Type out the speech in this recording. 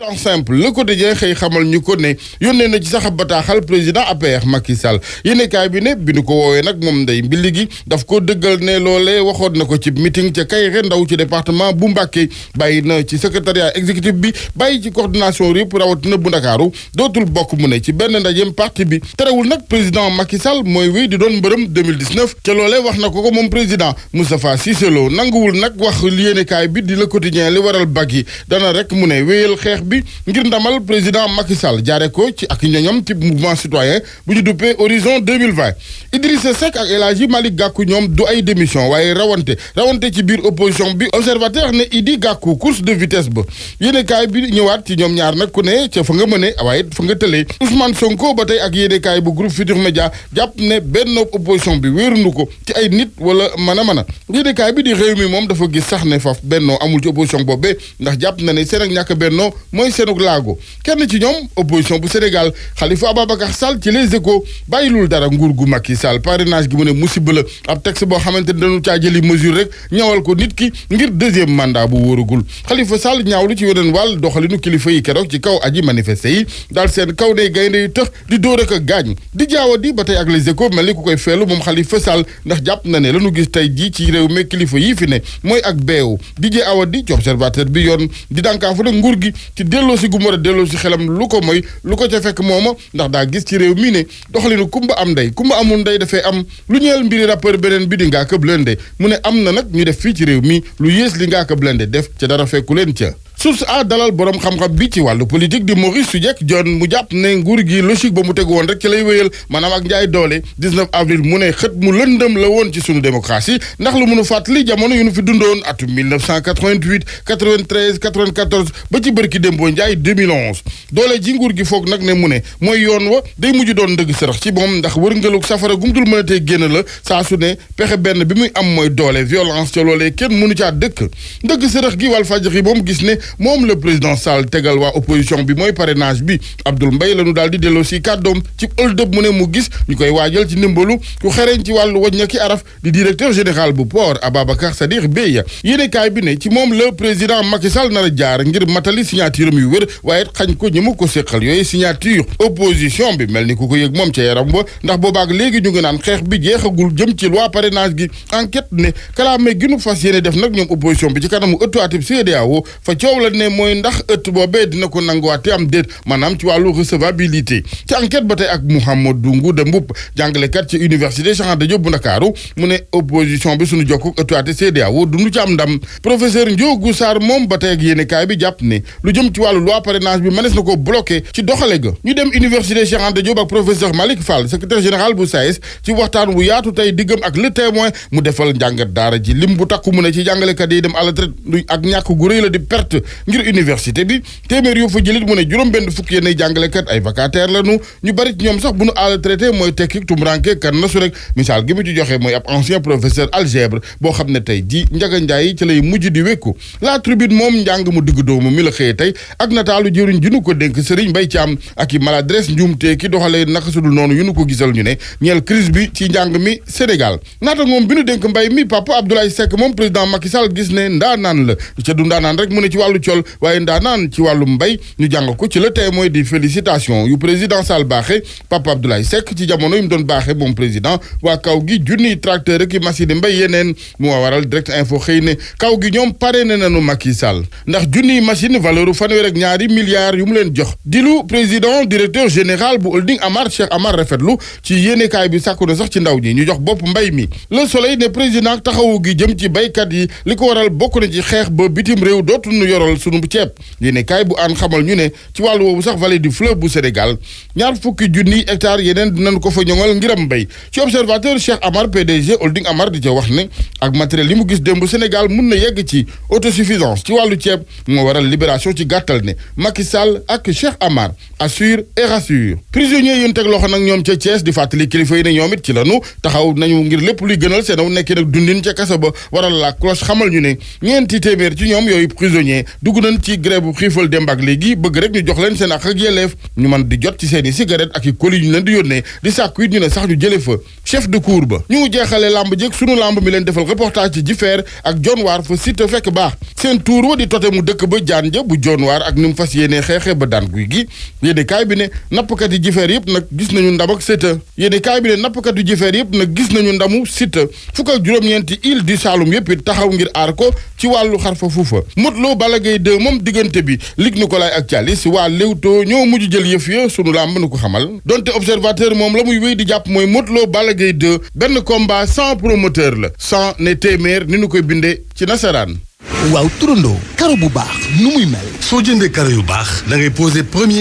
en simple Le Quotidien xëy xamal ñu ko ne yónnee na ci sax bataaxal président APR Macky Sall yéenekaay bi ne bi nu ko woowee nag moom Ndeye Mbilli gi daf ko dëggal ne loolee waxoon na ko ci meeting ca Kayré Ndaw ci département bu Mbacké bàyyi na ci secrétariat exécutif bi bàyyi ci coordination RIP rawatina bu Ndakaaru dootul bokk mu ne ci benn ndajeem parti bi terewul nag président Macky Sall mooy wéy di doon mbërëm 2019 ca loolee wax na ko moom président Moustapha Cissé Lo nanguwul nag wax yéenekaay bi di Le Quotidien li waral bag yi dana rek mu ne wéyal xeex bi ngir ndamal président Macky Sall jaare ko ci ak ñoñom ci mouvement citoyen bu ñu duppee Horizon 2020 Idrissa Seck ak El Hadji Malick Gakou ñoom du ay démission waaye rawante ci biir opposition bi observateur ne Idi Gakou course de vitesse ba yéenekaay bi ñëwaat ci ñoom ñaar nag ku ne ca fa nga mëne waaye fa nga tëlee Ousmane Sonko ba tey ak yéenekaay bu groupe Futurs Médias jàpp ne benn opposition bi wéerunu ko ci ay nit wala mën a yéenekaay bi di réew mi moom dafa gis sax ne faf bennoo amul ci opposition boobee ndax jàpp na ne seen ak ñàkk bennoo mooy seenug laago kenn ci ñoom opposition bu Sénégal Khalifa Ababacar Sall ci Les Échos bàyyilul dara nguur gu Macky Sall parrainage gi mu ne musiba la ab texte boo xamante ne dañu caa jëli mesure rek ñawal ko nit ki ngir deuxième mandat bu wóoragul Khalifa Sall ñaawlu ci weneen wàll doxalinu kilifa yi keroog ci kaw aji manifesté yi daal seen kaw ne gaynde yu tëx di dóor ak a gaañ di jaawa di ba tey ak Les Échos mel ni ku koy feelu moom Khalifa Sall ndax jàpp na ne lañu gis tey ji ci réew mi kilifa yii fi ne mooy ak beewu di awa di ci observateur bi yoon di dànkaafu nag nguur gi ci delloo si gu mu war a delloo si xelam lu ko mooy lu ko ca fekk mooma ndax daa gis ci réew mii ne doxalinu kumba am ndey kumba amul ndey dafay am lu ñeel mbiri rappeur beneen bi di Ngaaka Blindé mu ne am na nag ñu def fii ci réew mi lu yées li Ngaaka Blindé def ca dara fekku leen ca source a dalal borom xam-xam bi ci wàllu politique di Maurice Soudieck Dione mu jàpp ne nguur gi logique ba mu teg woon rek ci lay wéyal maanaam ak njaay doole 19 avril mu ne xët mu lëndëm la woon ci sunu démocratie ndax lu mënu fàttali jamono yu nu fi dundoon atum 1988 93 94 ba ci bërki démboo njaay 2011 doole ji nguur gi foog nag ne mu ne mooy yoon wa day mujj doon ndëgg sërëx ci moom ndax wërngaluk safara gumdul mën a tey génn la saa su ne pexe benn bi muy am mooy doole violence ca loolee kenn mënu caa dëkk ndëgg sërëx gi Walfadjri moom gis ne moom le président Sall tegal waa opposition bi mooy parrainage bi Abdoul Mbaye la ñu daal di delloo si kàddoom ci ëldëb mu ne mu gis ñu koy waajal ci ndimbalu ku xereñ ci wàllu waj ña ki araf di directeur général bu port Ababacar Sadikh Bèye yéenekaay bi ne ci moom le président Macky Sall nar a jaar ngir matali signature am yu wér waaye xañ ko ñi mu ko séqal yooyu signature opposition bi mel ni ku ko yëg moom ca yaram ba ndax boobaak léegi ñu ngi naan xeex bi jeexagul jëm ci loi parrainage gi enquête ne kalaame gi nu fas yéene def nag ñoom opposition bi ci kanamu ëttu atib CEDEAO fa coow la ne mooy ndax ëtt boobee dina ko nanguwaate am déet maanaam ci wàllu recevabilité ci enquête ba tey ak Mouhamadou Ngouda Mboup jàngalekat ci université Cheikh Anta Diop bu Ndakaaru mu ne opposition bi suñu jokk ëttu ate CEDEAO dundu ci am ndam professeur Ndiogou Sarr moom ba tey ak yéenekaay bi jàpp ne lu jëm ci wàllu loi parrainage bi mënees na ko bloqué ci doxale ga ñu dem université Cheikh Anta Diop ak professeur Malick Fall secrétaire général bu SAES ci waxtaan wu yaatu tey diggam ak Le Témoin mu defal njàngat daara ji lim bu takku mu ne ci jàngalekat yi dem à la retraite ak ñàkk gu rëy la di perte ngir université bi téeméer yoo fa jëlit mu ne juróom-benn fukk yéen ay jàngalekat ay vacataire lañu ñu bari ci ñoom sax bu nu à la retraité mooy tekki tumuranke kan na su rek misaal gi mu ci joxe mooy ab ancien professeur algèbre boo xam ne tey ji Njaga Njaay ci lay mujj di wékku la tribune moom njàng mu digg doomu mi la xëye tey ak nataalu jëriñ ji nu ko dénk Serigne Mbaye Thiam ak i maladresse njuumte ki doxalee naka sudul noonu yu nu ko gisal ñu ne ñeel crise bi ci njàng mi Sénégal naata moom bi nu dénk mbay mi Papa Abdoulaye Seck moom président Macky Sall gis ne ndaanaan la ca du ndaanaan rek mu ne ci wàllu col waaye ndaanaan ci wàllu mbay ñu jàng ko ci Le Témoin di félicitation yu président Sall baaxe Papa Abdoulaye Seck ci jamono yu mu doon baaxe moom président waa kaw gi junniy tracteur ak i machine mbay yeneen mu waral direct info xëy ne kaw gi ñoom pare ne nanu Macky Sall ndax junniy machine valeur u fanweer ak ñaari milliards yu mu leen jox di lu président directeur général bu holding Amar Cheikh Amar rafetlu ci yéenekaay bi sàkku na sax ci ndaw ñi ñu jox bopp mbay mi Le Soleil ne président taxawu gi jëm ci baykat yi li ko waral bokk na ci xeex ba bitim réew dootuñu yoral sunu ceeb yéenekaay bu aan xamal ñu ne ci wàllu woowu sax vallée du fleuve bu Sénégal ñaar fukki junniy hectares yeneen dinañ ko fa ñoŋal ngiram mbay ci observateur Cheikh Amar PDG holding Amar di ca wax ne ak matériel yi mu gis démb Sénégal mun na yegg ci autosuffisance ci wàllu ceeb moo waral libération ci gàttal ne Macky Sall ak Cheikh Amar assure et rassure prisonniers yéen teg loxo nag ñoom ca Thiès di fàttali kilifa yi ne ñoom it ci lanu taxaw nañu ngir lépp luy gënal seen aw nekki nag dundin ca kasa ba waral la cloche xamal ñu ne ñeenti téeméer ci ñoom yooyu prisonnier dugg nañ ci grève bu xiifal démb ak léegi bëgg rek ñu jox leen seen ak yelleef ñu mën di jot ci seen i cigarette ak i colis ñu leen di yónnee di sàkku it ñu ne sax ñu jële fa chef de cour ba. ñu jeexale lamb jëkk sunu lamb mi leen defal reportage ci Jifeer ak Jonwaar fa Siteu fekk baax seen tuur wa di tote mu dëkk ba jaan ja bu Jonwaar ak ni mu fas yéenee xeexee ba daan guy gi yéene kaay bi ne nappkat yi Jifeer yëpp nag gis nañu ndam ak Siteu yéene kaay bi ne nappkat yu Jifeer yëpp nag gis nañu ndamu Siteu fukk ak juróom-ñeenti île du Saloum yëpp it taxaw ngir aar ko ci wàllu xar fa fuufa Modou Lo Balla Gaye 2 moom diggante bi Luc Nicolaï ak Thialis waa Leewtoo ñoo mujj jël yëf ya sunu lamb nu ko xamal donte observateur moom la muy wéy di jàpp mooy Modou Lo Balla Gaye 2 benn combat sans promoteur la sans ne téeméer ni nu koy bindee ci nasaraan. waaw turandoo karo bu baax nu muy mel. soo jëndee karo yu baax da ngay poser premier